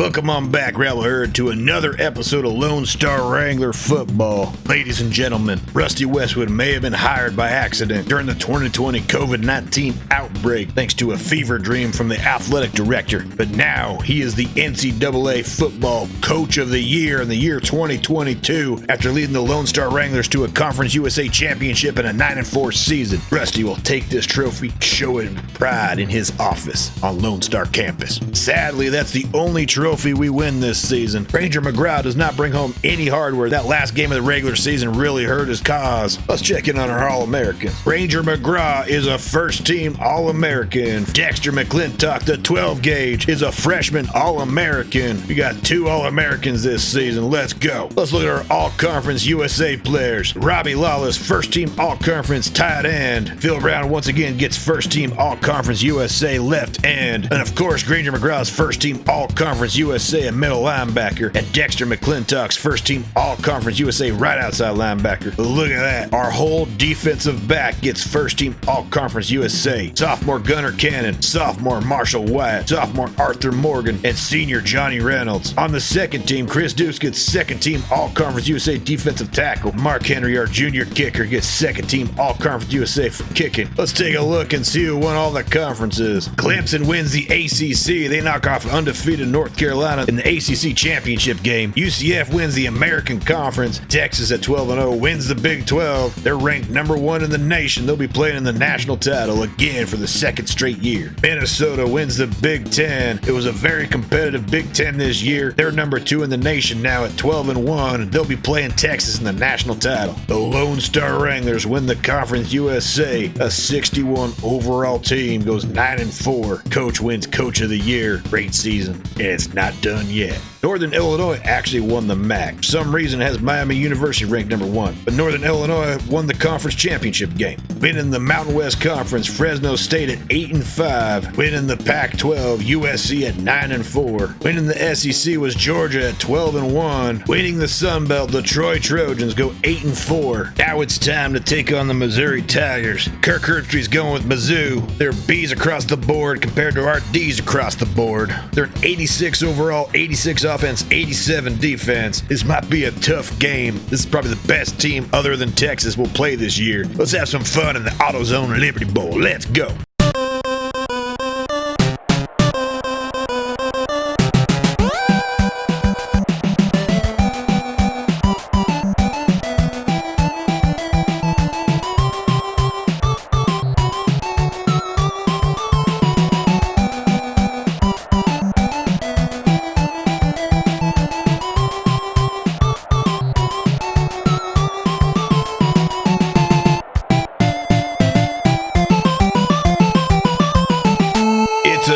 Welcome on back, Rebel Herd, to another episode of Lone Star Wrangler football. Ladies and gentlemen, Rusty Westwood may have been hired by accident during the 2020 COVID-19 outbreak thanks to a fever dream from the athletic director, but now he is the NCAA football coach of the year in the year 2022 after leading the Lone Star Wranglers to a Conference USA championship and a 9-4 season. Rusty will take this trophy, show it with pride in his office on Lone Star campus. Sadly, that's the only trophy we win this season. Ranger McGraw does not bring home any hardware. That last game of the regular season really hurt his cause. Let's check in on our All-Americans. Ranger McGraw is a first-team All-American. Dexter McClintock, the 12 gauge, is a freshman All-American. We got 2 All-Americans this season. Let's go. Let's look at our All-Conference USA players. Robbie Lawless, first-team All-Conference tight end. Phil Brown once again gets first-team All-Conference USA left end. And of course, Ranger McGraw's first-team All-Conference USA and middle linebacker, and Dexter McClintock's first team All-Conference USA right outside linebacker. Look at that. Our whole defensive back gets first team All-Conference USA. Sophomore Gunnar Cannon, sophomore Marshall Wyatt, sophomore Arthur Morgan, and senior Johnny Reynolds. On the second team, Chris Deuce gets second team All-Conference USA defensive tackle. Mark Henry, our junior kicker, gets second team All-Conference USA for kicking. Let's take a look and see who won all the conferences. Clemson wins the ACC. They knock off undefeated North Carolina in the ACC championship game. UCF wins the American Conference. Texas at 12-0 wins the Big 12. They're ranked number 1 in the nation. They'll be playing in the national title again for the second straight year. Minnesota wins the Big 10. It was a very competitive Big 10 this year. They're number 2 in the nation now at 12-1. They'll be playing Texas in the national title. The Lone Star Wranglers win the Conference USA. A 61 overall team goes 9-4. Coach wins Coach of the Year. Great season. And it's not done yet. Northern Illinois actually won the MAC. For some reason, it has Miami University ranked number 1. But Northern Illinois won the conference championship game. Winning the Mountain West Conference, Fresno State at 8-5. Winning the Pac-12, USC at 9-4. Winning the SEC was Georgia at 12-1. Winning the Sun Belt, the Troy Trojans go 8-4. Now it's time to take on the Missouri Tigers. Kirk Herbstreit's going with Mizzou. They're B's across the board compared to our D's across the board. They're an 86 overall, 86 offense, 87 defense. This might be a tough game. This is probably the best team other than Texas will play this year. Let's have some fun in the AutoZone Liberty Bowl. Let's go.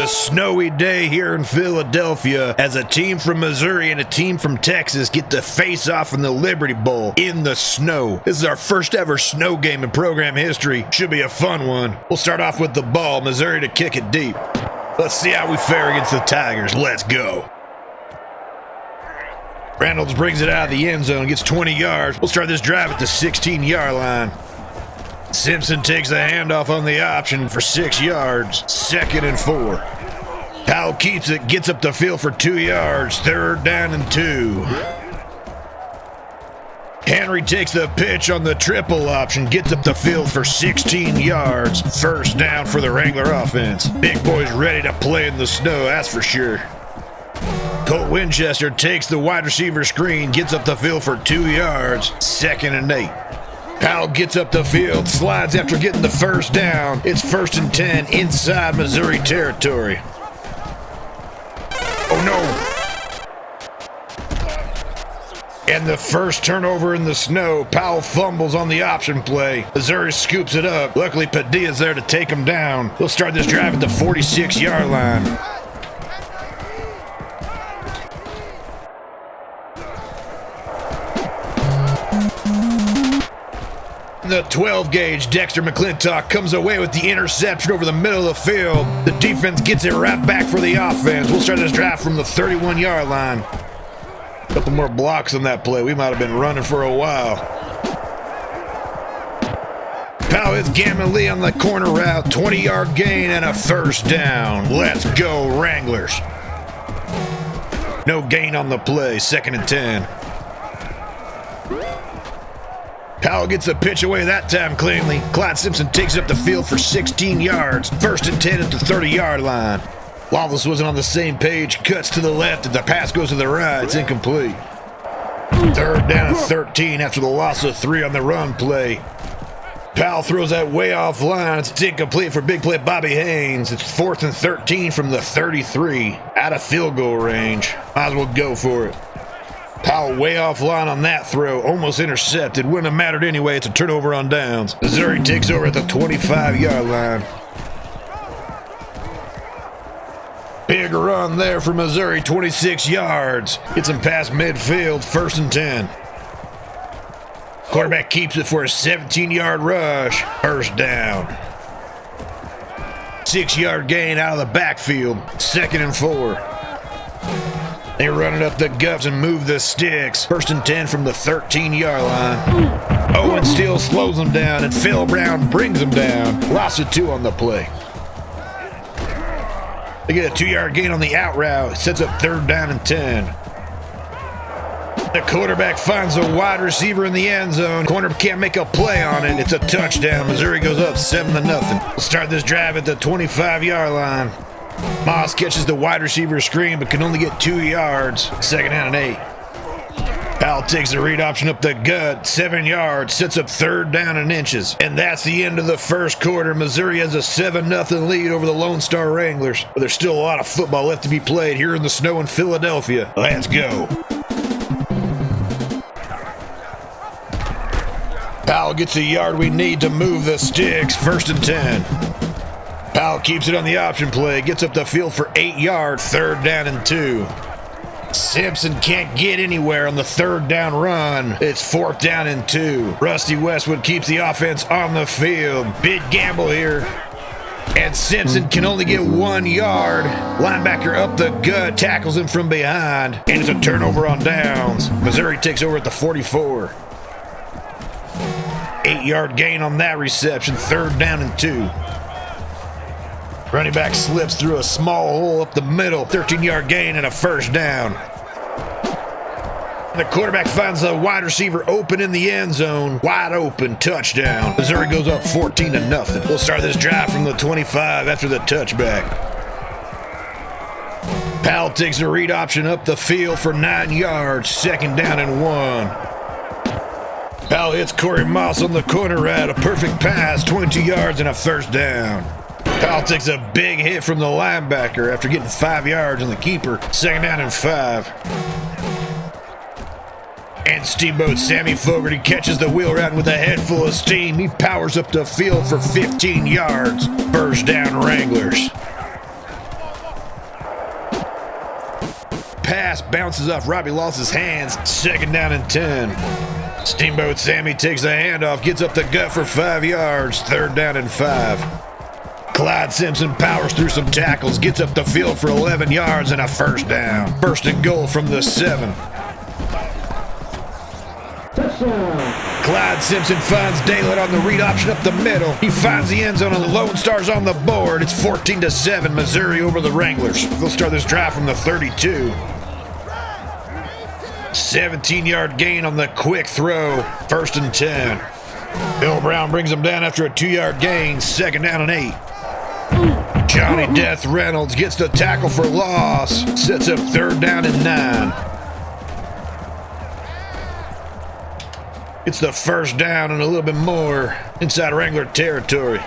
Snowy day here in Philadelphia as a team from Missouri and a team from Texas get to face off in the Liberty Bowl in the snow. This is our first ever snow game in program history. Should be a fun one. We'll start off with the ball, Missouri to kick it deep. Let's see how we fare against the Tigers. Let's go. Reynolds brings it out of the end zone, gets 20 yards. We'll start this drive at the 16-yard line. Simpson takes the handoff on the option for 6 yards. 2nd and 4. Powell keeps it, gets up the field for 2 yards. 3rd down and 2. Henry takes the pitch on the triple option, gets up the field for 16 yards. 1st down for the Wrangler offense. Big boy's ready to play in the snow, that's for sure. Colt Winchester takes the wide receiver screen, gets up the field for 2 yards. 2nd and 8. Powell gets up the field, slides after getting the 1st down. It's 1st and 10 inside Missouri territory. Oh no! And the first turnover in the snow. Powell fumbles on the option play. Missouri scoops it up. Luckily, Padilla's there to take him down. We'll start this drive at the 46-yard line. The 12 gauge Dexter McClintock comes away with the interception over the middle of the field. The defense gets it right back for the offense. We'll start this drive from the 31-yard line. A couple more blocks on that play. We might have been running for a while. Powell hits Gammon Lee on the corner route. 20-yard gain and a 1st down. Let's go, Wranglers. No gain on the play, 2nd and 10. Powell gets the pitch away that time cleanly. Clyde Simpson takes up the field for 16 yards. 1st and 10 at the 30-yard line. Lawless wasn't on the same page. Cuts to the left, and the pass goes to the right. It's incomplete. 3rd down and 13 after the loss of 3 on the run play. Powell throws that way off line. It's incomplete for big play Bobby Haynes. It's 4th and 13 from the 33. Out of field goal range. Might as well go for it. Powell way off line on that throw. Almost intercepted. Wouldn't have mattered anyway. It's a turnover on downs. Missouri takes over at the 25-yard line. Big run there for Missouri, 26 yards. Gets him past midfield, 1st and 10. Quarterback keeps it for a 17-yard rush. 1st down. 6-yard gain out of the backfield, 2nd and 4. They run it up the guts and move the sticks. 1st and 10 from the 13-yard line. Owen Steele slows them down, and Phil Brown brings them down. Loss of 2 on the play. They get a 2-yard gain on the out route. Sets up 3rd down and 10. The quarterback finds a wide receiver in the end zone. Corner can't make a play on it. It's a touchdown. Missouri goes up 7-0. We'll start this drive at the 25-yard line. Moss catches the wide receiver screen but can only get 2 yards. 2nd down and 8. Powell takes the read option up the gut, 7 yards, sets up 3rd down and inches. And that's the end of the 1st quarter. Missouri has a 7-0 lead over the Lone Star Wranglers. But there's still a lot of football left to be played here in the snow in Philadelphia. Let's go. Powell gets the yard we need to move the sticks, 1st and 10. Powell keeps it on the option play, gets up the field for 8 yards, 3rd down and 2. Simpson can't get anywhere on the 3rd down run. It's 4th down and 2. Rusty Westwood keeps the offense on the field. Big gamble here. And Simpson can only get 1 yard. Linebacker up the gut, tackles him from behind. And it's a turnover on downs. Missouri takes over at the 44. 8-yard gain on that reception, 3rd down and 2. Running back slips through a small hole up the middle, 13-yard gain and a 1st down. The quarterback finds the wide receiver open in the end zone, wide open, touchdown. Missouri goes up 14-0. We'll start this drive from the 25 after the touchback. Powell takes a read option up the field for 9 yards, 2nd down and 1. Powell hits Corey Moss on the corner route, a perfect pass, 22 yards and a 1st down. Powell takes a big hit from the linebacker after getting 5 yards on the keeper, 2nd down and 5. And Steamboat Sammy Fogarty catches the wheel route with a head full of steam. He powers up the field for 15 yards, 1st down Wranglers. Pass bounces off Robbie Laws's hands, 2nd down and 10. Steamboat Sammy takes the handoff, gets up the gut for 5 yards, 3rd down and 5. Clyde Simpson powers through some tackles, gets up the field for 11 yards and a 1st down. 1st and goal from the 7. Clyde Simpson finds Daylight on the read option up the middle. He finds the end zone and the Lone Stars on the board. It's 14-7, Missouri over the Wranglers. They'll start this drive from the 32. 17-yard gain on the quick throw, 1st and 10. Bill Brown brings him down after a 2-yard gain, 2nd down and 8. Johnny Death Reynolds gets the tackle for loss, sets up 3rd down and 9. It's the 1st down and a little bit more inside Wrangler territory.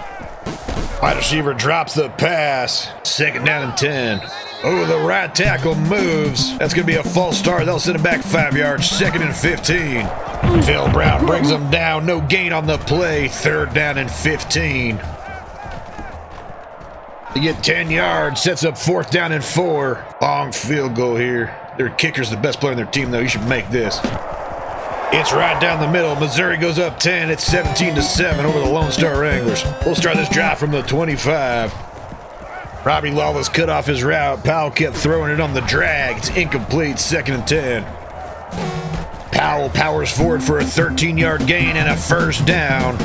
Wide receiver drops the pass, 2nd down and 10. Oh, the right tackle moves. That's going to be a false start. They'll send him back 5 yards, 2nd and 15. Phil Brown brings him down. No gain on the play, 3rd down and 15. They get 10 yards, sets up 4th down and 4. Long field goal here. Their kicker's the best player on their team, though. You should make this. It's right down the middle. Missouri goes up 10. It's 17-7 over the Lone Star Wranglers. We'll start this drive from the 25. Robbie Lawless cut off his route. Powell kept throwing it on the drag. It's incomplete, 2nd and 10. Powell powers forward for a 13-yard gain and a 1st down.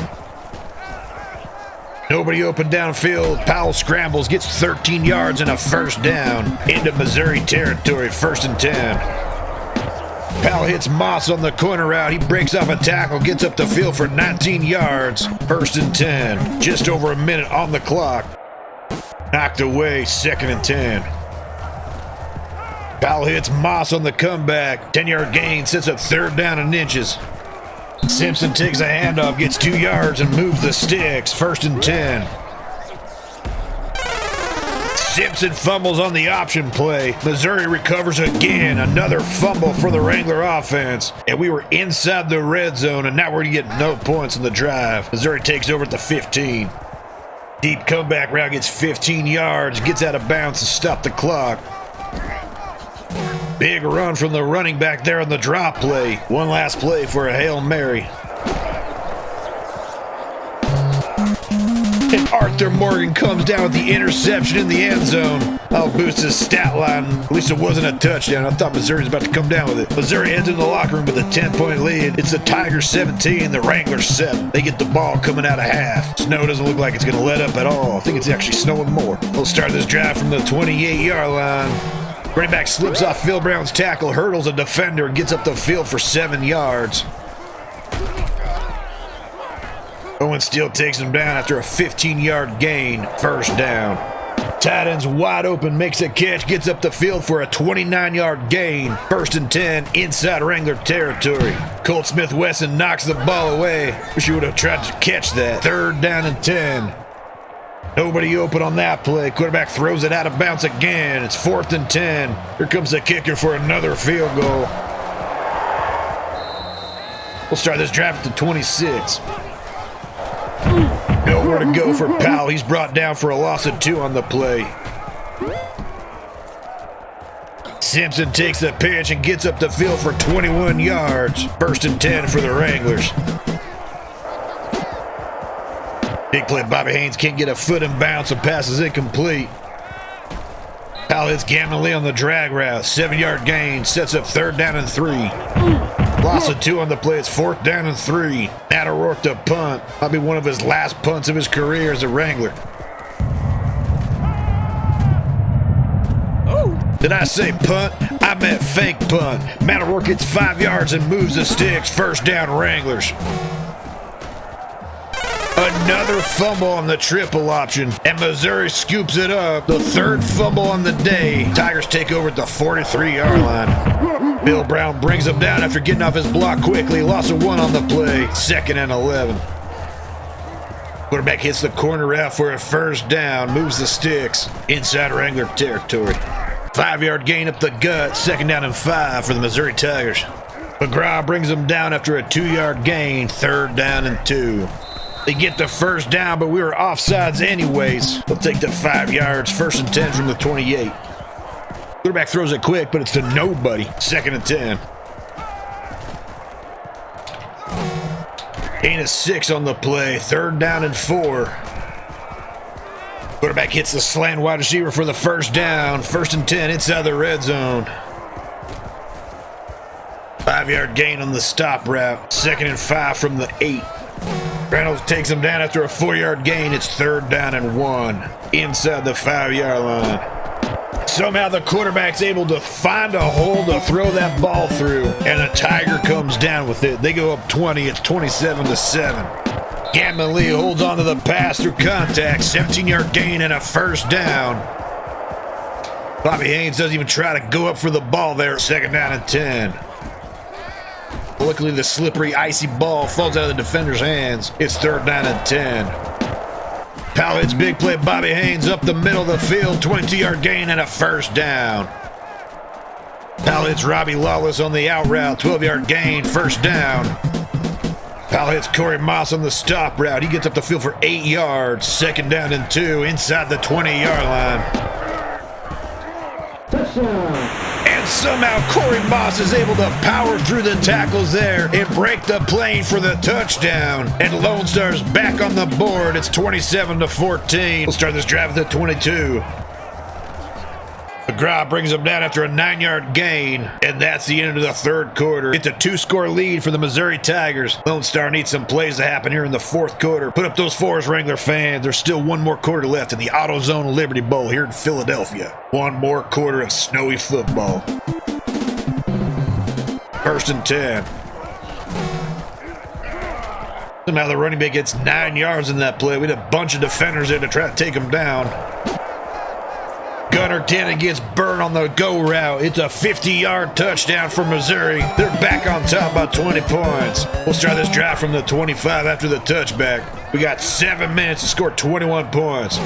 Nobody open downfield. Powell scrambles, gets 13 yards and a first down into Missouri territory, 1st and 10. Powell hits Moss on the corner route. He breaks off a tackle, gets up the field for 19 yards, 1st and 10. Just over a minute on the clock. Knocked away, 2nd and 10. Powell hits Moss on the comeback. 10-yard gain, sets up 3rd down and inches. Simpson takes a handoff, gets 2 yards, and moves the sticks. 1st and 10. Simpson fumbles on the option play. Missouri recovers again. Another fumble for the Wrangler offense. And we were inside the red zone, and now we're going to get no points in the drive. Missouri takes over at the 15. Deep comeback route, gets 15 yards, gets out of bounds to stop the clock. Big run from the running back there on the drop play. One last play for a Hail Mary. And Arthur Morgan comes down with the interception in the end zone. I'll boost his stat line. At least it wasn't a touchdown. I thought Missouri was about to come down with it. Missouri heads in the locker room with a 10-point lead. It's the Tigers 17, the Wranglers 7. They get the ball coming out of half. Snow doesn't look like it's going to let up at all. I think it's actually snowing more. We'll start this drive from the 28-yard line. Running back slips off Phil Brown's tackle, hurdles a defender, and gets up the field for 7 yards. Owen Steele takes him down after a 15-yard gain, 1st down. Tight end's wide open, makes a catch, gets up the field for a 29-yard gain, 1st and 10, inside Wrangler territory. Colt Smith-Wesson knocks the ball away. Wish he would have tried to catch that. 3rd down and 10. Nobody open on that play. Quarterback throws it out of bounds again. It's 4th and 10. Here comes the kicker for another field goal. We'll start this drive at the 26. Nowhere to go for Powell. He's brought down for a loss of 2 on the play. Simpson takes the pitch and gets up the field for 21 yards. 1st and 10 for the Wranglers. Big play, Bobby Haynes can't get a foot in bounds and passes incomplete. Powell hits Gammon Lee on the drag route. 7-yard gain, sets up 3rd down and 3. Loss of 2 on the play, it's 4th down and 3. Matt O'Rourke to punt. Might be one of his last punts of his career as a Wrangler. Did I say punt? I meant fake punt. Matt O'Rourke gets 5 yards and moves the sticks. 1st down Wranglers. Another fumble on the triple option, and Missouri scoops it up. The 3rd fumble on the day. Tigers take over at the 43-yard line. Bill Brown brings him down after getting off his block quickly. Loss of 1 on the play. 2nd and 11. Quarterback hits the corner route for a 1st down. Moves the sticks inside Wrangler territory. 5-yard gain up the gut. 2nd down and 5 for the Missouri Tigers. McGraw brings him down after a 2-yard gain. 3rd down and 2. They get the 1st down, but we were offsides anyways. They'll take the 5 yards, 1st and 10 from the 28. Quarterback throws it quick, but it's to nobody. 2nd and 10. Gain of 6 on the play. 3rd down and 4. Quarterback hits the slant wide receiver for the 1st down. 1st and 10 inside the red zone. 5-yard gain on the stop route. 2nd and 5 from the 8. Reynolds takes him down after a 4-yard gain. It's 3rd down and 1 inside the 5-yard line. Somehow the quarterback's able to find a hole to throw that ball through, and the Tiger comes down with it. They go up 20. It's 27-7. Gammon Lee holds on to the pass through contact. 17-yard gain and a 1st down. Bobby Haynes doesn't even try to go up for the ball there. 2nd down and 10. Luckily, the slippery, icy ball falls out of the defender's hands. It's 3rd down and 10. Powell hits big play. Bobby Haynes up the middle of the field. 22-yard gain and a 1st down. Powell hits Robbie Lawless on the out route. 12-yard gain, 1st down. Powell hits Corey Moss on the stop route. He gets up the field for 8 yards. 2nd down and 2 inside the 20-yard line. And somehow Corey Moss is able to power through the tackles there and break the plane for the touchdown. And Lone Star's back on the board. It's 27-14. We'll start this drive at the 22. McGraw brings them down after a 9-yard gain, and that's the end of the third quarter. It's a 2-score lead for the Missouri Tigers. Lone Star needs some plays to happen here in the fourth quarter. Put up those fours, Wrangler fans. There's still one more quarter left in the AutoZone Liberty Bowl here in Philadelphia. One more quarter of snowy football. 1st and 10. Somehow the running back gets 9 yards in that play. We had a bunch of defenders there to try to take him down. Gunnar Cannon gets burned on the go route. It's a 50-yard touchdown for Missouri. They're back on top by 20 points. We'll start this drive from the 25 after the touchback. We got 7 minutes to score 21 points.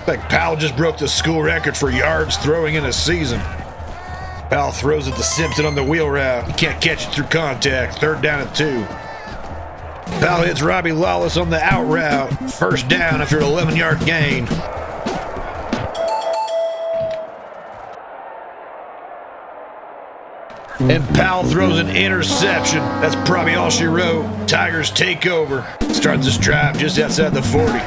Like Powell just broke the school record for yards throwing in a season. Powell throws it to Simpson on the wheel route. He can't catch it through contact. 3rd down and 2. Powell hits Robbie Lawless on the out route. 1st down after an 11-yard gain. And Powell throws an interception. That's probably all she wrote. Tigers take over. Starts this drive just outside the 40.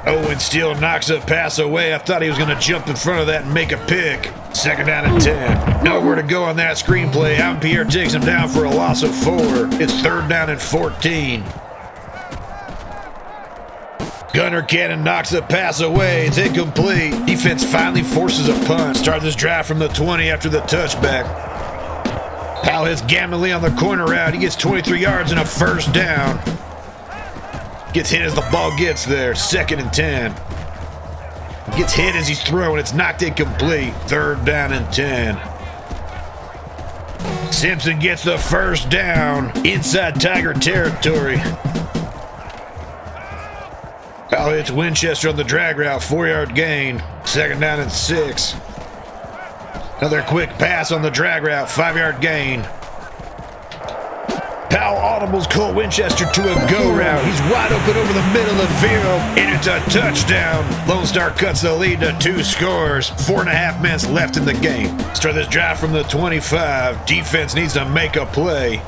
Owen Steele knocks a pass away. I thought he was going to jump in front of that and make a pick. 2nd down and 10. Nowhere to go on that screenplay. Alvin Pierre takes him down for a loss of 4. It's 3rd down and 14. Gunnar Cannon knocks the pass away. It's incomplete. Defense finally forces a punt. Start this drive from the 20 after the touchback. Powell hits Gamley on the corner route. He gets 23 yards and a 1st down. Gets hit as the ball gets there. 2nd and 10. Gets hit as he's throwing. It's knocked incomplete. 3rd down and 10. Simpson gets the 1st down inside Tiger territory. Powell hits Winchester on the drag route. 4-yard gain. 2nd down and 6. Another quick pass on the drag route. 5-yard gain. Powell audibles Cole Winchester to a go route. He's wide open over the middle of the field, and it's a touchdown. Lone Star cuts the lead to 2 scores. 4.5 minutes left in the game. Start this drive from the 25. Defense needs to make a play.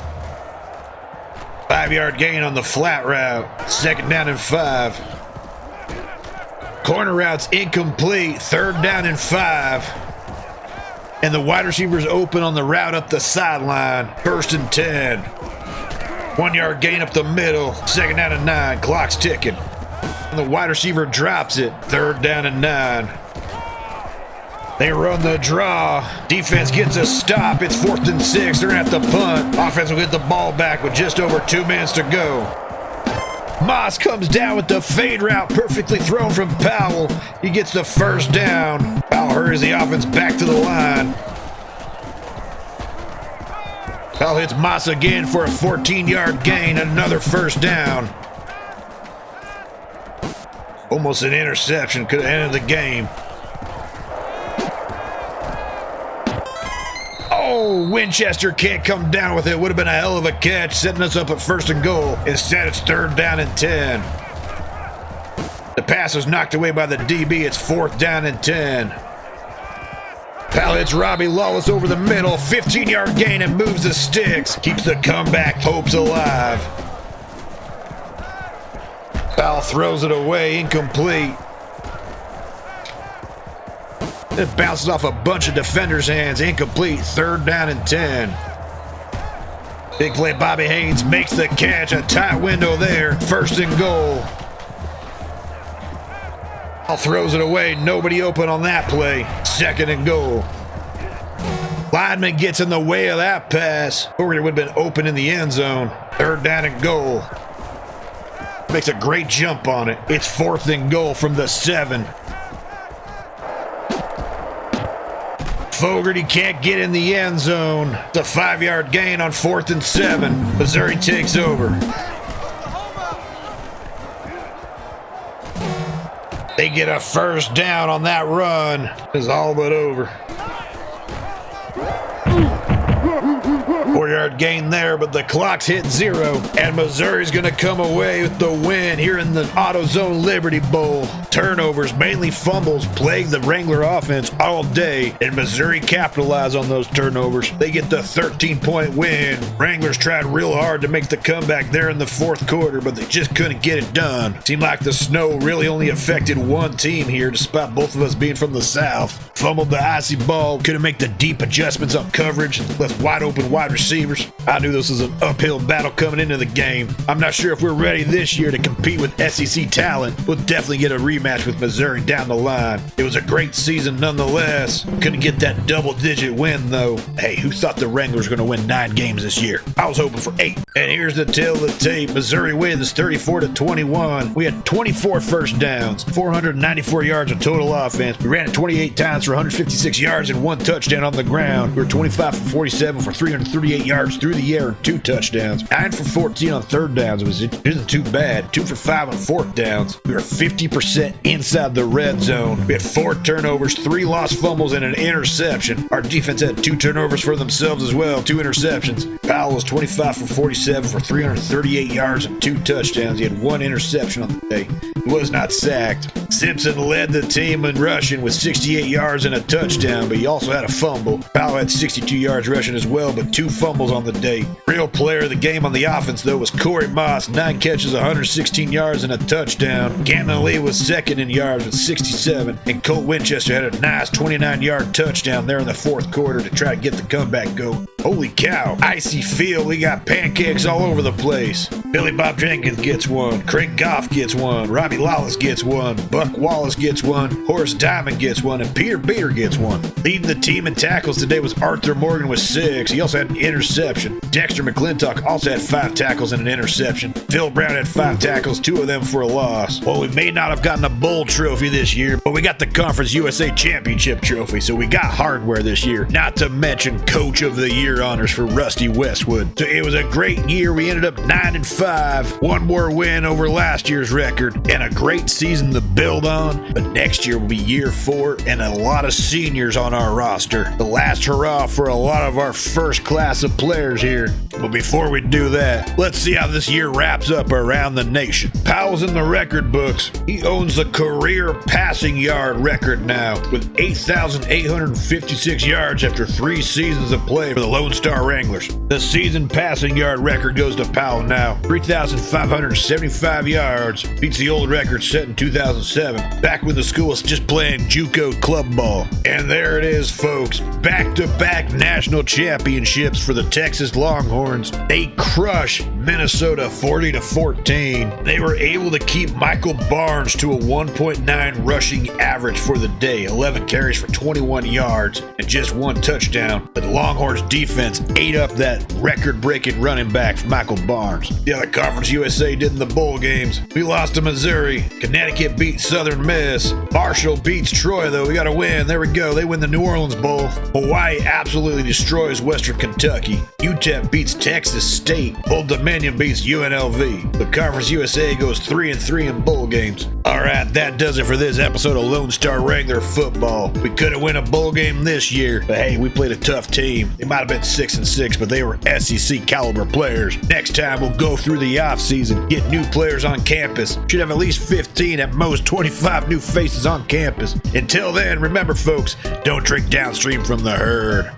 5-yard gain on the flat route. 2nd down and 5. Corner route's incomplete. 3rd down and 5. And the wide receiver's open on the route up the sideline. 1st and 10. 1-yard gain up the middle. 2nd down and 9. Clock's ticking. And the wide receiver drops it. 3rd down and 9. They run the draw. Defense gets a stop. It's 4th and 6. They're going to have to punt. Offense will get the ball back with just over 2 minutes to go. Moss comes down with the fade route, perfectly thrown from Powell. He gets the 1st down. Powell hurries the offense back to the line. Powell hits Moss again for a 14-yard gain, another 1st down. Almost an interception, could have ended the game. Oh, Winchester can't come down with it. Would have been a hell of a catch, setting us up at 1st and goal. Instead, it's 3rd down and 10. The pass was knocked away by the DB. It's 4th down and 10. Powell hits Robbie Lawless over the middle. 15-yard gain and moves the sticks. Keeps the comeback hopes alive. Powell throws it away, incomplete. It bounces off a bunch of defenders' hands, incomplete. 3rd down and 10. Big play, Bobby Haynes makes the catch. A tight window there. 1st and goal. Powell throws it away. Nobody open on that play. 2nd and goal. Lineman gets in the way of that pass. Or it would have been open in the end zone. 3rd down and goal. Makes a great jump on it. It's 4th and goal from the 7. Fogarty can't get in the end zone. It's a 5-yard gain on 4th and 7. Missouri takes over. They get a 1st down on that run. It's all but over. 4-yard gain there, but the clock's hit 0, and Missouri's going to come away with the win here in the AutoZone Liberty Bowl. Turnovers, mainly fumbles, plagued the Wrangler offense all day, and Missouri capitalized on those turnovers. They get the 13-point win. Wranglers tried real hard to make the comeback there in the fourth quarter, but they just couldn't get it done. Seemed like the snow really only affected one team here, despite both of us being from the South. Fumbled the icy ball, couldn't make the deep adjustments on coverage, and left wide open wide receivers. I knew this was an uphill battle coming into the game. I'm not sure if we're ready this year to compete with SEC talent. We'll definitely get a rematch with Missouri down the line. It was a great season nonetheless. Couldn't get that double-digit win though. Hey, who thought the Wranglers were going to win 9 games this year? I was hoping for 8. And here's the tail of the tape. Missouri wins 34-21. We had 24 first downs, 494 yards of total offense. We ran it 28 times for 156 yards and 1 touchdown on the ground. We were 25 for 47 for 338 yards through the air and 2 touchdowns. 9 for 14 on third downs. It isn't too bad. 2 for 5 on fourth downs. We were 50% inside the red zone. We had 4 turnovers, 3 lost fumbles, and an interception. Our defense had 2 turnovers for themselves as well, 2 interceptions. Powell was 25 for 47 for 338 yards and 2 touchdowns. He had 1 interception on the day. He was not sacked. Simpson led the team in rushing with 68 yards and a touchdown, but he also had a fumble. Powell had 62 yards rushing as well, but 2 fumbles on the day. Real player of the game on the offense, though, was Corey Moss. 9 catches, 116 yards and a touchdown. Gannon Lee was second in yards with 67, and Colt Winchester had a nice 29-yard touchdown there in the fourth quarter to try to get the comeback going. Holy cow. Icy field. We got pancakes all over the place. Billy Bob Jenkins gets 1. Craig Goff gets 1. Robbie Lawless gets 1. Buck Wallace gets 1. Horace Diamond gets 1. And Peter Beater gets 1. Leading the team in tackles today was Arthur Morgan with 6. He also had an interception. Dexter McClintock also had 5 tackles and an interception. Phil Brown had 5 tackles, 2 of them for a loss. Well, we may not have gotten a bowl trophy this year, but we got the Conference USA Championship trophy, so we got hardware this year. Not to mention Coach of the Year honors for Rusty Westwood. So it was a great year. We ended up 9-5, 1 more win over last year's record, and a great season to build on. But next year will be year 4 and a lot of seniors on our roster. The last hurrah for a lot of our first class of players here. But before we do that, let's see how this year wraps up around the nation. Powell's in the record books. He owns the career passing yard record now with 8,856 yards after 3 seasons of play for the Lone Star Wranglers. The season passing yard record goes to Powell now. 3,575 yards. Beats the old record set in 2007, back when the school was just playing JUCO club ball. And there it is, folks. Back-to-back national championships for the Texas Longhorns. They crush Minnesota 40-14. They were able to keep Michael Barnes to a 1.9 rushing average for the day. 11 carries for 21 yards and just 1 touchdown. But the Longhorns defense ate up that record-breaking running back for Michael Barnes. The other Conference USA did in the bowl games. We lost to Missouri. Connecticut beat Southern Miss. Marshall beats Troy, though. We got to win. There we go. They win the New Orleans Bowl. Hawaii absolutely destroys Western Kentucky. UTEP beats Texas State. Old Dominion beats UNLV. The Conference USA goes 3-3 in bowl games. All right, that does it for this episode of Lone Star Wrangler football. We couldn't win a bowl game this year, but hey, we played a tough team. They might have been 6-6, but they were SEC caliber players. Next time, we'll go through the offseason, get new players on campus. Should have at least 15, at most 25 new faces on campus. Until then, remember folks, don't drink downstream from the herd.